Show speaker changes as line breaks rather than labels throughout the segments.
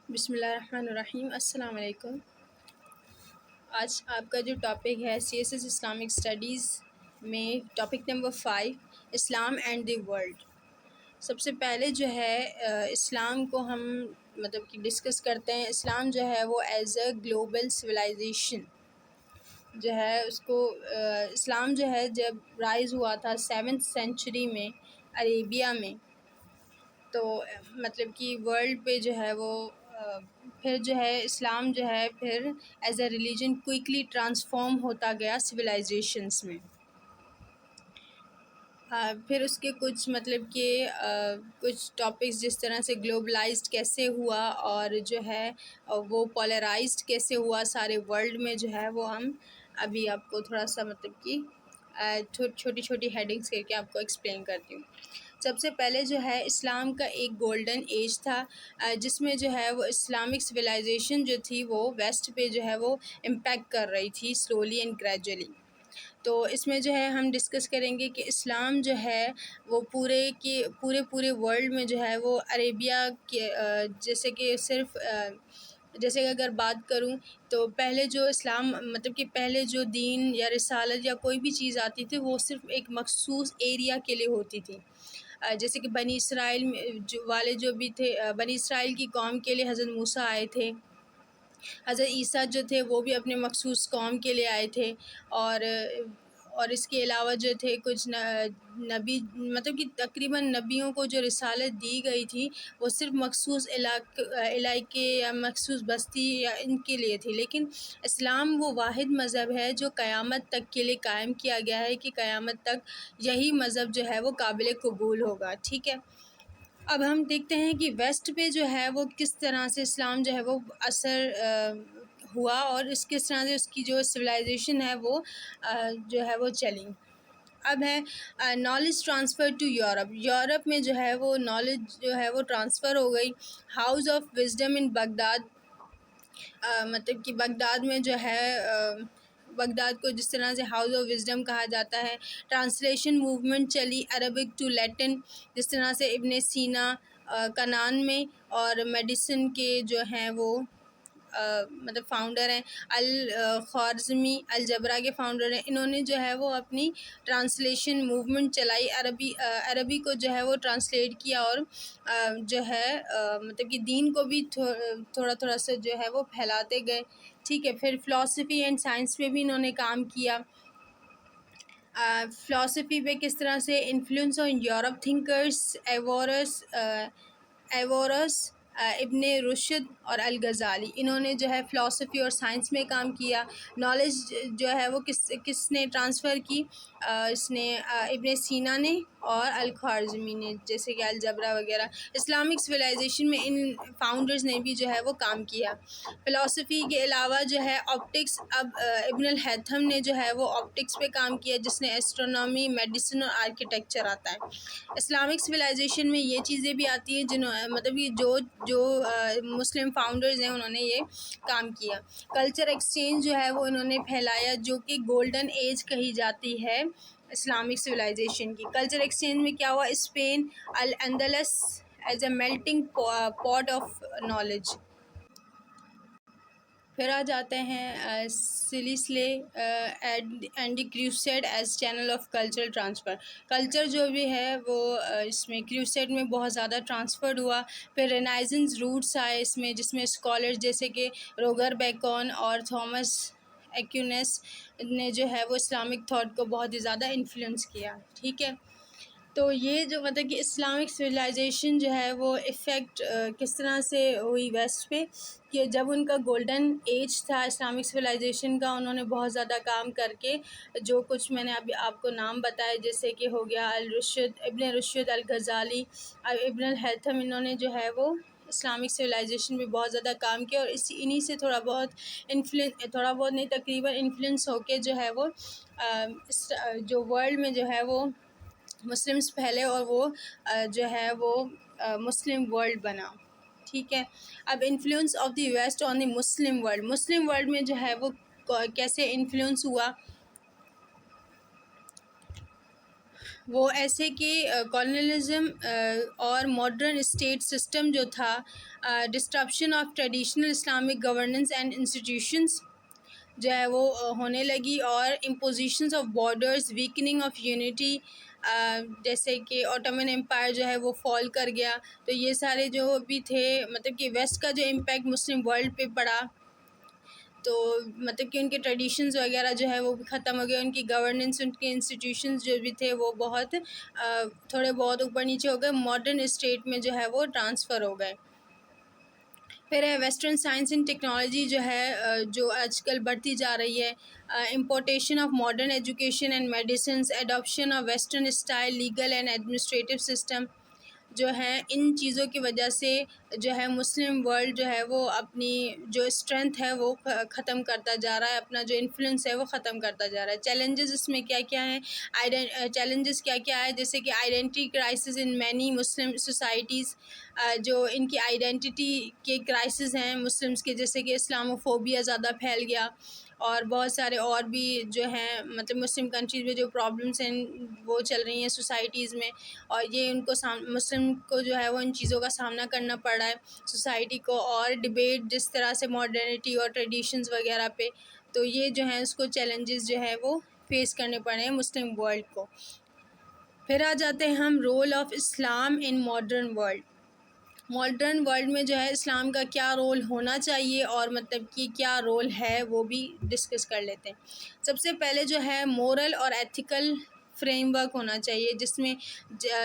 بسم اللہ الرحمن الرحیم۔ السلام علیکم۔ آج آپ کا جو ٹاپک ہے CSS اسلامک اسٹڈیز میں topic number 5 Islam and the world. سب سے پہلے جو ہے اسلام کو ہم مطلب کہ ڈسکس کرتے ہیں۔ اسلام جو ہے وہ ایز اے گلوبل سویلائزیشن جو ہے اس کو اسلام جو ہے جب رائز ہوا تھا 7th سینچری میں عربیہ میں، تو مطلب کہ ورلڈ پہ جو ہے وہ پھر جو ہے اسلام جو ہے پھر as a religion quickly transform ہوتا گیا سویلائزیشنس میں۔ پھر اس کے کچھ مطلب کہ کچھ ٹاپکس جس طرح سے گلوبلائزڈ کیسے ہوا اور جو ہے وہ پولرائزڈ کیسے ہوا سارے ورلڈ میں، جو ہے وہ ہم ابھی آپ کو تھوڑا سا مطلب کہ چھوٹی چھوٹی ہیڈنگس کر کے آپ کو ایکسپلین کرتی ہوں۔ سب سے پہلے جو ہے اسلام کا ایک گولڈن ایج تھا جس میں جو ہے وہ اسلامک سویلائزیشن جو تھی وہ ویسٹ پہ جو ہے وہ امپیکٹ کر رہی تھی سلولی اینڈ گریجولی۔ تو اس میں جو ہے ہم ڈسکس کریں گے کہ اسلام جو ہے وہ پورے ورلڈ میں جو ہے وہ عربیہ کے جیسے کہ صرف جیسے کہ اگر بات کروں تو پہلے جو اسلام مطلب کہ پہلے جو دین یا رسالت یا کوئی بھی چیز آتی تھی وہ صرف ایک مخصوص ایریا کے لیے ہوتی تھی۔ جیسے کہ بنی اسرائیل والے جو بھی تھے، بنی اسرائیل کی قوم کے لیے حضرت موسیٰ آئے تھے، حضرت عیسیٰ جو تھے وہ بھی اپنے مخصوص قوم کے لیے آئے تھے، اور اس کے علاوہ جو تھے کچھ نبی مطلب کہ تقریباً نبیوں کو جو رسالت دی گئی تھی وہ صرف مخصوص علاقے یا مخصوص بستی یا ان کے لیے تھی، لیکن اسلام وہ واحد مذہب ہے جو قیامت تک کے لیے قائم کیا گیا ہے کہ قیامت تک یہی مذہب جو ہے وہ قابل قبول ہوگا، ٹھیک ہے۔ اب ہم دیکھتے ہیں کہ ویسٹ پہ جو ہے وہ کس طرح سے اسلام جو ہے وہ اثر ہوا اور کس طرح سے اس کی جو سویلائزیشن ہے وہ جو ہے وہ چلی۔ اب ہے نالج ٹرانسفر ٹو یورپ میں جو ہے وہ نالج جو ہے وہ ٹرانسفر ہو گئی۔ House of wisdom in Baghdad, مطلب کہ بغداد میں جو ہے بغداد کو جس طرح سے ہاؤس آف وزڈم کہا جاتا ہے۔ ٹرانسلیشن موومنٹ چلی عربک ٹو لیٹن، جس طرح سے ابن سینا کنان میں اور میڈیسن کے جو ہیں وہ مطلب فاؤنڈر ہیں، الخوارزمی الجبرا کے فاؤنڈر ہیں، انہوں نے جو ہے وہ اپنی ٹرانسلیشن موومنٹ چلائی، عربی کو جو ہے وہ ٹرانسلیٹ کیا اور جو ہے مطلب کہ دین کو بھی تھوڑا تھوڑا سا جو ہے وہ پھیلاتے گئے، ٹھیک ہے۔ پھر فلاسفی اینڈ سائنس پہ بھی انہوں نے کام کیا۔ فلاسفی پہ کس طرح سے انفلوئنس آن یورپ تھنکرس ایورس ابن رشد اور الغزالی، انہوں نے جو ہے فلاسفی اور سائنس میں کام کیا۔ نالج جو ہے وہ کس نے ٹرانسفر کی، اس نے ابن سینا نے اور الخوارزمی نے، جیسے کہ الجبرا وغیرہ۔ اسلامک سویلائزیشن میں ان فاؤنڈرز نے بھی جو ہے وہ کام کیا۔ فلاسفی کے علاوہ جو ہے آپٹکس، اب ابن الہیثم نے جو ہے وہ آپٹکس پہ کام کیا جس نے ایسٹرونومی، میڈیسن اور آرکیٹیکچر آتا ہے۔ اسلامک سویلائزیشن میں یہ چیزیں بھی آتی ہیں مطلب یہ جو مسلم فاؤنڈرز ہیں انہوں نے یہ کام کیا۔ کلچر ایکسچینج جو ہے وہ انہوں نے پھیلایا، جو کہ گولڈن ایج کہی جاتی ہے اسلامک سویلائزیشن کی۔ کلچر ایکسچینج میں کیا ہوا، Spain الاندلس as a melting part of knowledge. پھر آ جاتے ہیں سلسلے and crusade as channel of cultural transfer. Culture جو بھی ہے وہ اس میں کروسیڈ میں بہت زیادہ ٹرانسفرڈ ہوا۔ پھر رینائزنس روٹس آئے اس میں، جس میں اسکالرز جیسے کہ روگر بیکون اور تھامس ایکوینس نے جو ہے وہ اسلامک تھاٹ کو بہت ہی زیادہ انفلوئنس کیا، ٹھیک ہے۔ تو یہ جو مطلب کہ اسلامک سویلائزیشن جو ہے وہ افیکٹ کس طرح سے ہوئی ویسٹ پہ، کہ جب ان کا گولڈن ایج تھا اسلامک سویلائزیشن کا، انہوں نے بہت زیادہ کام کر کے جو کچھ میں نے ابھی آپ کو نام بتائے، جیسے کہ ہو گیا ابن رشد، الغزالی، ابن الہیثم، انہوں نے جو ہے وہ اسلامک سویلائزیشن میں بہت زیادہ کام کیا، اور انہی سے تھوڑا بہت نہیں تقریباً انفلوئنس ہو کے جو ہے وہ جو ورلڈ میں جو ہے وہ مسلمس پھیلے اور وہ جو ہے وہ مسلم ورلڈ بنا، ٹھیک ہے۔ اب influence of the West on the Muslim world میں جو ہے وہ کیسے انفلوئنس ہوا۔ وہ ایسے کہ کالونیلزم اور ماڈرن اسٹیٹ سسٹم جو تھا، disruption of traditional Islamic governance and institutions جو ہے وہ ہونے لگی، اور امپوزیشنز آف بارڈرز، ویکننگ آف یونٹی، جیسے کہ اوٹومن امپائر جو ہے وہ فال کر گیا. تو یہ سارے جو بھی تھے، مطلب کہ ویسٹ کا جو امپیکٹ مسلم ورلڈ پہ پڑا، تو مطلب کہ ان کے ٹریڈیشنز وغیرہ جو ہے وہ بھی ختم ہو گئے، ان کی گورننس، ان کے انسٹیٹیوشنز جو بھی تھے وہ بہت تھوڑے بہت اوپر نیچے ہو گئے، ماڈرن اسٹیٹ میں جو ہے وہ ٹرانسفر ہو گئے. پھر ہے ویسٹرن سائنس اینڈ ٹیکنالوجی جو ہے جو آج کل بڑھتی جا رہی ہے، importation of modern education and medicines, adaptation of western style legal and administrative system جو ہیں، ان چیزوں کی وجہ سے جو ہے مسلم ورلڈ جو ہے وہ اپنی جو اسٹرینتھ ہے وہ ختم کرتا جا رہا ہے، اپنا جو انفلوئنس ہے وہ ختم کرتا جا رہا ہے. چیلنجز اس میں کیا کیا ہیں؟ چیلنجز کیا کیا ہے؟ جیسے کہ identity crisis in many Muslim societies, جو ان کی آئیڈینٹی کے کرائسس ہیں مسلمس کے، جیسے کہ اسلاموفوبیا زیادہ پھیل گیا، اور بہت سارے اور بھی جو ہیں مطلب مسلم کنٹریز میں جو پرابلمس ہیں وہ چل رہی ہیں سوسائٹیز میں، اور یہ ان کو مسلم کو جو ہے وہ ان چیزوں کا سامنا کرنا پڑ رہا ہے سوسائٹی کو، اور ڈبیٹ جس طرح سے ماڈرنٹی اور ٹریڈیشنز وغیرہ پہ، تو یہ جو ہیں اس کو چیلنجز جو ہے وہ فیس کرنے پڑے ہیں مسلم ورلڈ کو. پھر آ جاتے ہیں ہم role of Islam in modern world. Modern world میں جو ہے اسلام کا کیا رول ہونا چاہیے، اور مطلب کہ کیا رول ہے وہ بھی ڈسکس کر لیتے ہیں. سب سے پہلے جو ہے مورل اور ایتھیکل فریم ورک ہونا چاہیے، جس میں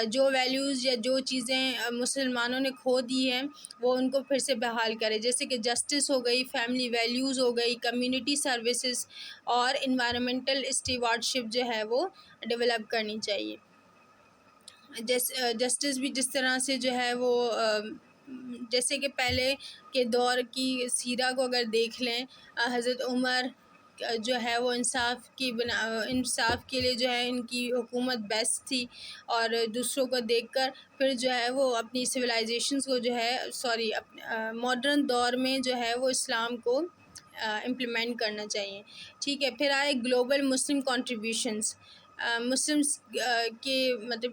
جو ویلیوز یا جو چیزیں مسلمانوں نے کھو دی ہیں وہ ان کو پھر سے بحال کرے، جیسے کہ جسٹس ہو گئی، فیملی ویلیوز ہو گئی، کمیونٹی سروسز، اور انوائرمنٹل اسٹیوارڈشپ جو ہے وہ ڈیولپ کرنی چاہیے. جسٹس بھی جس طرح سے جو ہے وہ جیسے کہ پہلے کے دور کی سیرہ کو اگر دیکھ لیں، حضرت عمر جو ہے وہ انصاف کے لیے جو ہے ان کی حکومت بیسٹ تھی، اور دوسروں کو دیکھ کر پھر جو ہے وہ اپنی سویلائزیشنز کو جو ہے ماڈرن دور میں جو ہے وہ اسلام کو امپلیمنٹ کرنا چاہیے. ٹھیک ہے. پھر آئے گلوبل مسلم کنٹریبیوشنز. مسلمس کے مطلب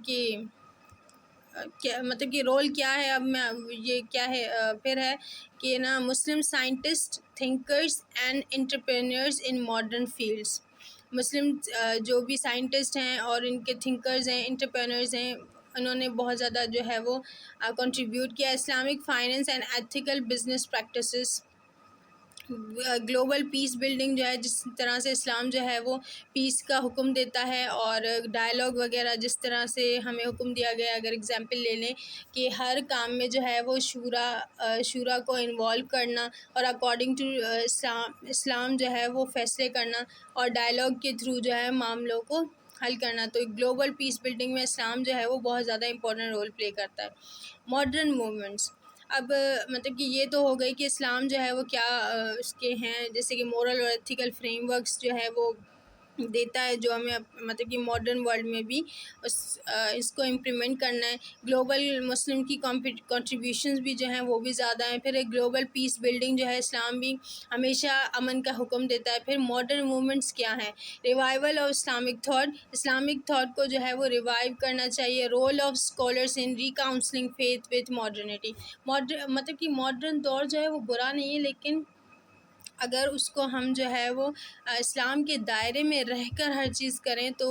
کہ رول کیا ہے، اب میں یہ کیا ہے پھر ہے کہ نا Muslim scientist, thinkers and entrepreneurs in modern fields. مسلم جو بھی سائنٹسٹ ہیں اور ان کے تھنکرز ہیں، انٹرپرینرز ہیں، انہوں نے بہت زیادہ جو ہے وہ کنٹریبیوٹ کیا. Islamic finance and ethical business practices. Global peace building جو ہے، جس طرح سے اسلام جو ہے وہ پیس کا حکم دیتا ہے، اور ڈائلاگ وغیرہ جس طرح سے ہمیں حکم دیا گیا، اگر اگزامپل لے لیں کہ ہر کام میں جو ہے وہ شورا کو انوالو کرنا، اور اکارڈنگ ٹو اسلام جو ہے وہ فیصلے کرنا، اور ڈائلاگ کے تھرو جو ہے معاملوں کو حل کرنا. تو گلوبل پیس بلڈنگ میں اسلام جو ہے وہ بہت زیادہ امپورٹنٹ رول پلے کرتا ہے. Modern movements. اب مطلب کہ یہ تو ہو گئی کہ اسلام جو ہے وہ کیا اس کے ہیں، جیسے کہ مورل اور ایتھیکل فریم ورکس جو ہے وہ دیتا ہے، جو ہمیں مطلب کہ ماڈرن ورلڈ میں بھی اس کو امپلیمنٹ کرنا ہے. گلوبل مسلم کی کنٹریبیوشنز بھی جو ہیں وہ بھی زیادہ ہیں. پھر ایک گلوبل پیس بلڈنگ جو ہے، اسلام بھی ہمیشہ امن کا حکم دیتا ہے. پھر ماڈرن موومنٹس کیا ہیں؟ Revival of Islamic thought. Islamic thought کو جو ہے وہ ریوائیو کرنا چاہیے. Role of scholars in reconciling faith with modernity. مطلب کہ ماڈرن دور جو ہے وہ برا نہیں ہے، لیکن اگر اس کو ہم جو ہے وہ اسلام کے دائرے میں رہ کر ہر چیز کریں تو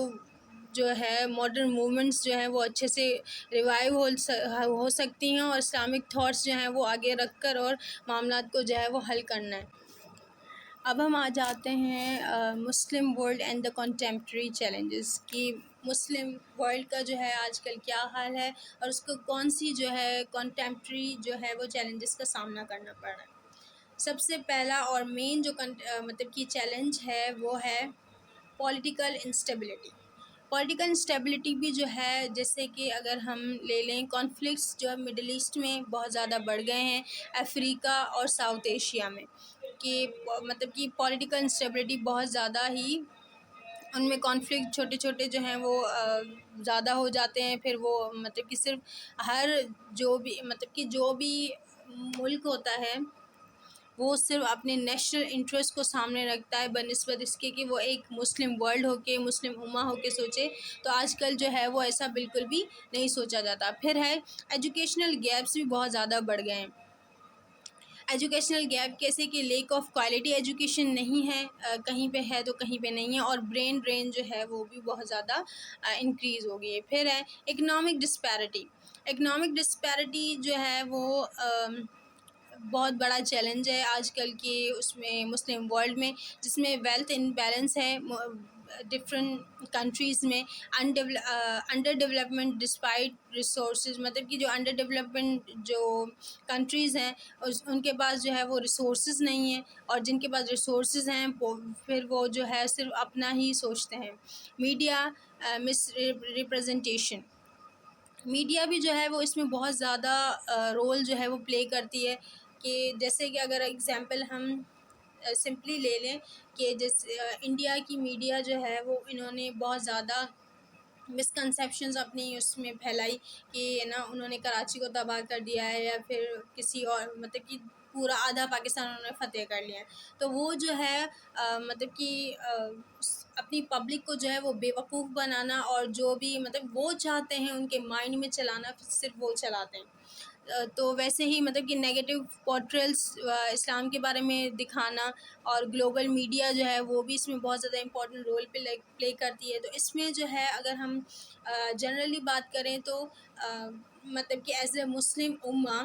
جو ہے ماڈرن موومنٹس جو ہیں وہ اچھے سے ریوائیو ہو سکتی ہیں، اور اسلامک تھاٹس جو ہیں وہ آگے رکھ کر اور معاملات کو جو ہے وہ حل کرنا ہے. اب ہم آ جاتے ہیں Muslim world and the contemporary challenges, کہ مسلم ورلڈ کا جو ہے آج کل کیا حال ہے، اور اس کو کون سی جو ہے کنٹمپریری جو ہے وہ چیلنجز کا سامنا کرنا پڑ رہا ہے. سب سے پہلا اور مین جو مطلب کہ چیلنج ہے وہ ہے پولیٹیکل انسٹیبلٹی. پولیٹیکل انسٹیبلٹی بھی جو ہے، جیسے کہ اگر ہم لے لیں کانفلکٹس جو مڈل ایسٹ میں بہت زیادہ بڑھ گئے ہیں، افریقہ اور ساؤتھ ایشیا میں، کہ مطلب کہ پولیٹیکل انسٹیبلٹی بہت زیادہ ہی ان میں کانفلکٹ چھوٹے چھوٹے جو ہیں وہ زیادہ ہو جاتے ہیں. پھر وہ مطلب کہ صرف جو بھی ملک ہوتا ہے وہ صرف اپنے نیشنل انٹرسٹ کو سامنے رکھتا ہے بنسبت اس کے کہ وہ ایک مسلم ورلڈ ہو کے مسلم امہ ہو کے سوچے. تو آج کل جو ہے وہ ایسا بالکل بھی نہیں سوچا جاتا. پھر ہے ایجوکیشنل گیپس بھی بہت زیادہ بڑھ گئے ہیں. ایجوکیشنل گیپ کیسے کہ لیک آف کوالٹی ایجوکیشن نہیں ہے, کہیں پہ ہے تو کہیں پہ نہیں ہے, اور برین ڈرین جو ہے وہ بھی بہت زیادہ انکریز ہو گئی ہے. پھر ہے اکنامک ڈسپیرٹی. اکنامک ڈسپیرٹی جو ہے وہ بہت بڑا چیلنج ہے آج کل کی اس میں مسلم ورلڈ میں, جس میں ویلتھ امبیلنس ہے ڈفرینٹ کنٹریز میں. انڈر ڈیولپمنٹ ڈسپائٹ ریسورسز, مطلب کہ جو انڈر ڈیولپمنٹ جو کنٹریز ہیں ان کے پاس جو ہے وہ ریسورسز نہیں ہیں, اور جن کے پاس ریسورسز ہیں پھر وہ جو ہے صرف اپنا ہی سوچتے ہیں. میڈیا مس ریپرزنٹیشن. میڈیا بھی جو ہے وہ اس میں بہت زیادہ رول جو ہے وہ پلے کرتی ہے. کہ جیسے کہ اگر اگزامپل ہم سمپلی لے لیں کہ جیسے انڈیا کی میڈیا جو ہے وہ انہوں نے بہت زیادہ مسکنسیپشنز اپنی اس میں پھیلائی کہ نا انہوں نے کراچی کو تباہ کر دیا ہے, یا پھر کسی اور مطلب کہ پورا آدھا پاکستان انہوں نے فتح کر لیا ہے. تو وہ جو ہے مطلب کہ اپنی پبلک کو جو ہے وہ بے وقوف بنانا, اور جو بھی مطلب وہ چاہتے ہیں ان کے مائنڈ میں چلانا صرف وہ چلاتے ہیں. تو ویسے ہی مطلب کہ نیگیٹو پورٹریلس اسلام کے بارے میں دکھانا, اور گلوبل میڈیا جو ہے وہ بھی اس میں بہت زیادہ امپورٹنٹ رول پلے کرتی ہے. تو اس میں جو ہے اگر ہم جنرلی بات کریں تو مطلب کہ ایز اے مسلم امہ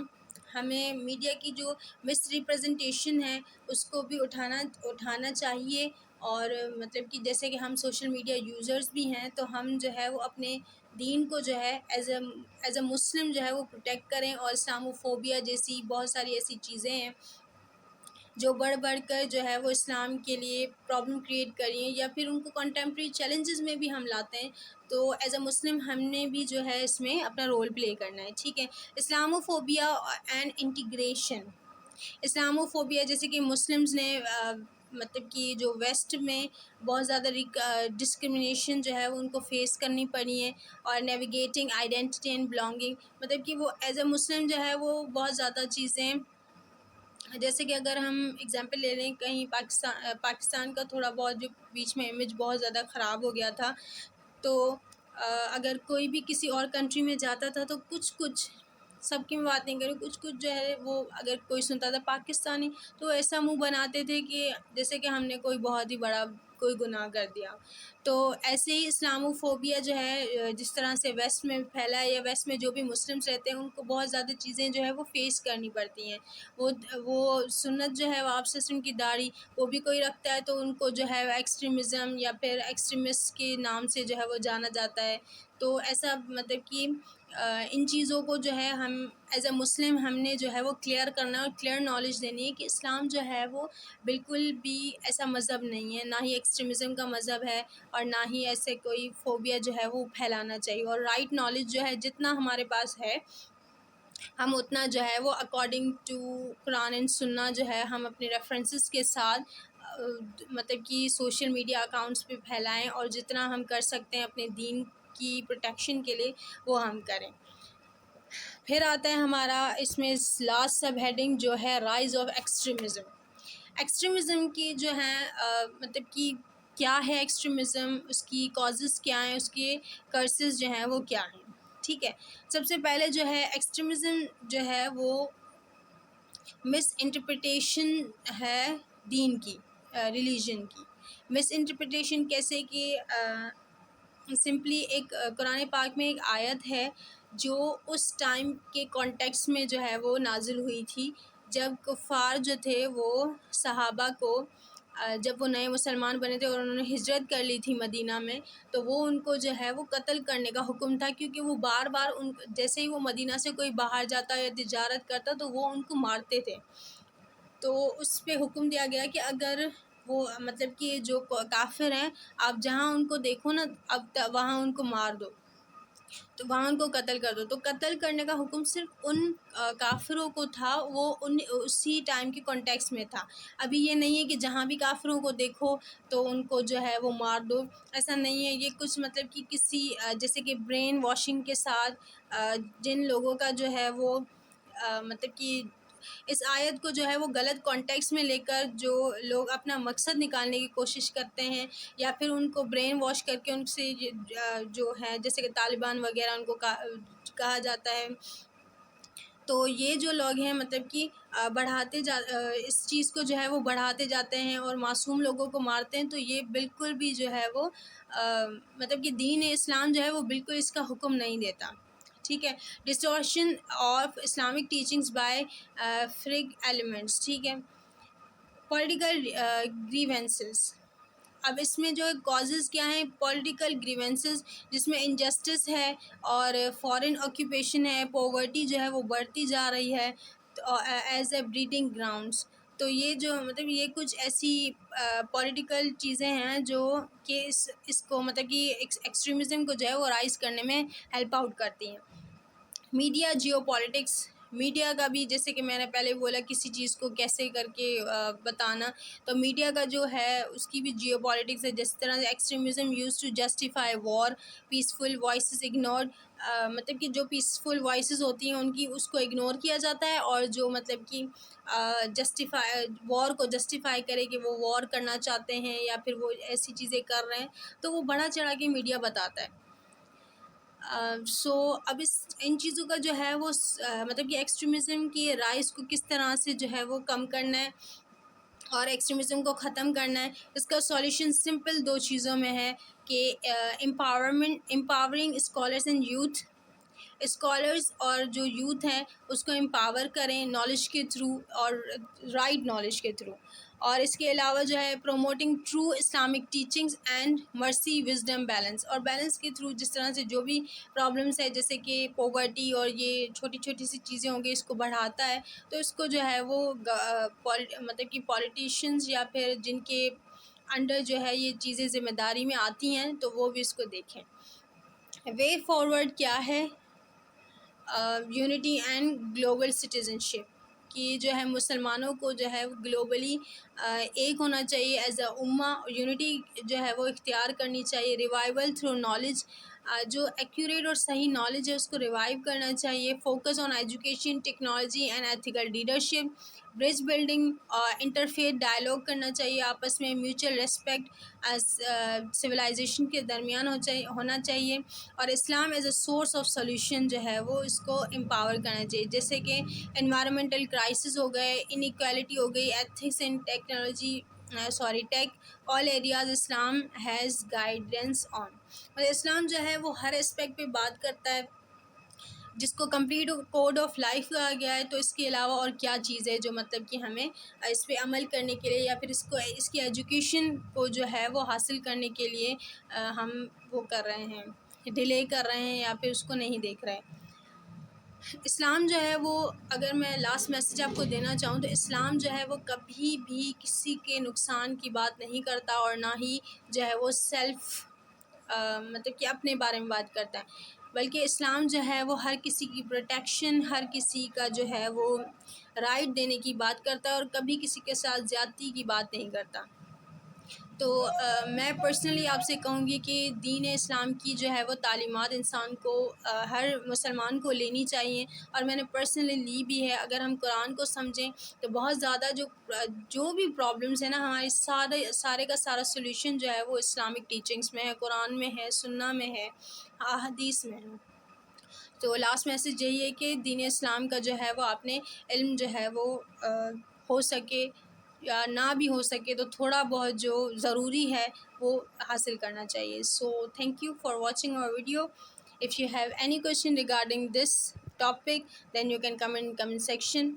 ہمیں میڈیا کی جو مس ریپرزنٹیشن ہے اس کو بھی اٹھانا چاہیے. اور مطلب کہ جیسے کہ ہم سوشل میڈیا یوزرز بھی ہیں تو ہم جو ہے وہ اپنے دین کو جو ہے ایز اے مسلم جو ہے وہ پروٹیکٹ کریں. اور اسلاموفوبیا جیسی بہت ساری ایسی چیزیں ہیں جو بڑھ کر جو ہے وہ اسلام کے لیے پرابلم کریٹ کری ہیں, یا پھر ان کو کنٹمپریری چیلنجز میں بھی ہم لاتے ہیں. تو ایز اے مسلم ہم نے بھی جو ہے اس میں اپنا رول پلے کرنا ہے. ٹھیک ہے. Islamophobia and integration. اسلاموفوبیا جیسے کہ مسلمز نے مطلب کہ جو ویسٹ میں بہت زیادہ ڈسکرمنیشن جو ہے وہ ان کو فیس کرنی پڑی ہے, اور نیویگیٹنگ آئیڈینٹی اینڈ بلانگنگ, مطلب کہ وہ ایز اے مسلم جو ہے وہ بہت زیادہ چیزیں, جیسے کہ اگر ہم اگزامپل لے لیں کہیں پاکستان کا تھوڑا بہت جو بیچ میں امیج بہت زیادہ خراب ہو گیا تھا, تو اگر کوئی بھی کسی اور کنٹری میں جاتا تھا تو کچھ سب کی میں بات نہیں کروں, کچھ جو ہے وہ اگر کوئی سنتا تھا پاکستانی تو ایسا منہ بناتے تھے کہ جیسے کہ ہم نے کوئی بہت ہی بڑا کوئی گناہ کر دیا. تو ایسے ہی اسلاموفوبیا جو ہے جس طرح سے ویسٹ میں پھیلا ہے, یا ویسٹ میں جو بھی مسلمس رہتے ہیں ان کو بہت زیادہ چیزیں جو ہے وہ فیس کرنی پڑتی ہیں. وہ سنت جو ہے وہ آپ سے کی داڑھی وہ بھی کوئی رکھتا ہے تو ان کو جو ہے ایکسٹریمزم یا پھر ایکسٹریمسٹ کے نام سے جو ہے وہ جانا جاتا ہے. تو ایسا مطلب کہ ان چیزوں کو جو ہے ہم ایز اے مسلم ہم نے جو ہے وہ کلیئر کرنا ہے, اور کلیئر نالج دینی ہے کہ اسلام جو ہے وہ بالکل بھی ایسا مذہب نہیں ہے, نہ ہی ایکسٹریمزم کا مذہب ہے, اور نہ ہی ایسے کوئی فوبیا جو ہے وہ پھیلانا چاہیے. اور رائٹ نالج جو ہے جتنا ہمارے پاس ہے ہم اتنا جو ہے وہ اکارڈنگ ٹو قرآن اینڈ سنہ جو ہے ہم اپنے ریفرنسز کے ساتھ مطلب کہ سوشل میڈیا اکاؤنٹس پہ پھیلائیں, اور جتنا ہم کر سکتے ہیں اپنے دین کی پروٹیکشن کے لیے وہ ہم کریں. پھر آتا ہے ہمارا اس میں لاسٹ سب ہیڈنگ جو ہے رائز آف ایکسٹریمزم. ایکسٹریمزم کی جو ہے مطلب کہ کیا ہے ایکسٹریمزم, اس کی کازز کیا ہیں, اس کے کرسز جو ہیں وہ کیا ہیں. ٹھیک ہے. سب سے پہلے جو ہے ایکسٹریمزم جو ہے وہ مس انٹرپریٹیشن ہے دین کی, ریلیجن کی. مس انٹرپریٹیشن کیسے کہ سمپلی ایک قرآن پاک میں ایک آیت ہے جو اس ٹائم کے کانٹیکس میں جو ہے وہ نازل ہوئی تھی, جب کفار جو تھے وہ صحابہ کو جب وہ نئے مسلمان بنے تھے اور انہوں نے ہجرت کر لی تھی مدینہ میں, تو وہ ان کو جو ہے وہ قتل کرنے کا حکم تھا, کیونکہ وہ بار جیسے ہی وہ مدینہ سے کوئی باہر جاتا یا تجارت کرتا تو وہ ان کو مارتے تھے. تو اس پہ حکم دیا گیا کہ اگر وہ مطلب کہ جو کافر ہیں آپ جہاں ان کو دیکھو نا اب وہاں ان کو مار دو, تو وہاں ان کو قتل کر دو. تو قتل کرنے کا حکم صرف ان کافروں کو تھا, وہ اسی ٹائم کے کانٹیکس میں تھا. ابھی یہ نہیں ہے کہ جہاں بھی کافروں کو دیکھو تو ان کو جو ہے وہ مار دو, ایسا نہیں ہے. یہ کچھ مطلب کہ کسی جیسے کہ برین واشنگ کے ساتھ جن لوگوں کا جو ہے وہ مطلب کہ اس آیت کو جو ہے وہ غلط کانٹیکس میں لے کر جو لوگ اپنا مقصد نکالنے کی کوشش کرتے ہیں یا پھر ان کو برین واش کر کے ان سے جو ہے جیسے کہ طالبان وغیرہ ان کو کہا جاتا ہے، تو یہ جو لوگ ہیں مطلب کہ اس چیز کو جو ہے وہ بڑھاتے جاتے ہیں اور معصوم لوگوں کو مارتے ہیں، تو یہ بالکل بھی جو ہے وہ مطلب کہ دین اسلام جو ہے وہ بالکل اس کا حکم نہیں دیتا، ٹھیک ہے۔ Distortion of Islamic teachings by فریگ elements, ٹھیک ہے۔ پولیٹیکل گریونسز، اب اس میں جو کازز کیا ہیں، پولیٹیکل گریونسز جس میں انجسٹس ہے اور فارن آکیوپیشن ہے، پاورٹی جو ہے وہ بڑھتی جا رہی ہے ایز اے بریڈنگ گراؤنڈس، تو یہ جو مطلب یہ کچھ ایسی پولیٹیکل چیزیں ہیں جو کہ اس کو مطلب کہ ایکسٹریمزم کو جو ہے وہ رائز کرنے میں ہیلپ آؤٹ کرتی ہیں۔ میڈیا جیو پالیٹکس، میڈیا کا بھی جیسے کہ میں نے پہلے بولا کسی چیز کو کیسے کر کے بتانا، تو میڈیا کا جو ہے اس کی بھی جیو پالیٹکس ہے، جس طرح سے extremism use to justify war, peaceful voices ignored, مطلب کہ جو پیسفل وائسز ہوتی ہیں ان کی اس کو اگنور کیا جاتا ہے، اور جو مطلب کہ جسٹیفائی وار کو جسٹیفائی کرے کہ وہ وار کرنا چاہتے ہیں یا پھر وہ ایسی چیزیں کر رہے ہیں، تو وہ بڑا چڑھا کے میڈیا بتاتا ہے۔ سو اب ان چیزوں کا جو ہے وہ مطلب کہ ایکسٹریمزم کی رائز کو کس طرح سے جو ہے وہ کم کرنا ہے اور ایکسٹریمزم کو ختم کرنا ہے، اس کا سولیوشن سمپل دو چیزوں میں ہے کہ empowering scholars and youth, scholars اور جو یوتھ ہیں اس کو امپاور کریں نالج کے تھرو اور رائٹ نالج کے تھرو، اور اس کے علاوہ جو ہے promoting true Islamic teachings and mercy wisdom balance, اور بیلنس کے تھرو جس طرح سے جو بھی پرابلمس ہے جیسے کہ پاورٹی اور یہ چھوٹی چھوٹی سی چیزیں ہوں گی اس کو بڑھاتا ہے، تو اس کو جو ہے وہ مطلب کہ پولیٹیشینز یا پھر جن کے انڈر جو ہے یہ چیزیں ذمہ داری میں آتی ہیں تو وہ بھی اس کو دیکھیں۔ وے فارورڈ کیا ہے؟ یونٹی اینڈ گلوبل سٹیزنشپ، کہ جو ہے مسلمانوں کو جو ہے گلوبلی ایک ہونا چاہیے ایز اے امہ، یونٹی جو ہے وہ اختیار کرنی چاہیے۔ ریوائول تھرو نالج، جو ایکوریٹ اور صحیح نالج ہے اس کو ریوائیو کرنا چاہیے۔ Focus on education, technology and ethical leadership, bridge building اور انٹرفیتھ ڈائلاگ کرنا چاہیے آپس میں، میوچل ریسپیکٹ سویلائزیشن کے درمیان ہونا چاہیے، اور Islam as a source of solution جو ہے وہ اس کو امپاور کرنا چاہیے، جیسے کہ انوائرمنٹل کرائسس ہو گئے، انیکویلٹی ہو گئی، ethics and technology take all areas Islam has guidance on, اور اسلام جو ہے وہ ہر اسپیکٹ پہ بات کرتا ہے جس کو کمپلیٹ کوڈ آف لائف کہا گیا ہے، تو اس کے علاوہ اور کیا چیز ہے جو مطلب کہ ہمیں اس پہ عمل کرنے کے لیے یا پھر اس کی ایجوکیشن کو جو ہے وہ حاصل کرنے کے لیے ہم وہ کر رہے ہیں، ڈیلے کر رہے ہیں یا پھر اس کو نہیں دیکھ رہے۔ اسلام جو ہے وہ، اگر میں لاسٹ میسیج آپ کو دینا چاہوں تو اسلام جو ہے وہ کبھی بھی کسی کے نقصان کی بات نہیں کرتا، اور نہ ہی جو ہے وہ سیلف مطلب کہ اپنے بارے میں بات کرتا ہے، بلکہ اسلام جو ہے وہ ہر کسی کی پروٹیکشن، ہر کسی کا جو ہے وہ رائٹ دینے کی بات کرتا ہے، اور کبھی کسی کے ساتھ زیادتی کی بات نہیں کرتا۔ تو میں پرسنلی آپ سے کہوں گی کہ دین اسلام کی جو ہے وہ تعلیمات انسان کو ہر مسلمان کو لینی چاہیے، اور میں نے پرسنلی لی بھی ہے۔ اگر ہم قرآن کو سمجھیں تو بہت زیادہ جو بھی پرابلمس ہیں نا ہمارے سارے کا سارا سولوشن جو ہے وہ اسلامک ٹیچنگس میں ہے، قرآن میں ہے، سنہ میں ہے، احادیث میں ہے۔ تو لاسٹ میسیج یہی ہے کہ دین اسلام کا جو ہے وہ اپنے علم جو ہے وہ ہو سکے یا نہ بھی ہو سکے تو تھوڑا بہت جو ضروری ہے وہ حاصل کرنا چاہیے۔ So thank you for watching our video. If you have any question regarding this topic, then you can comment in comment section.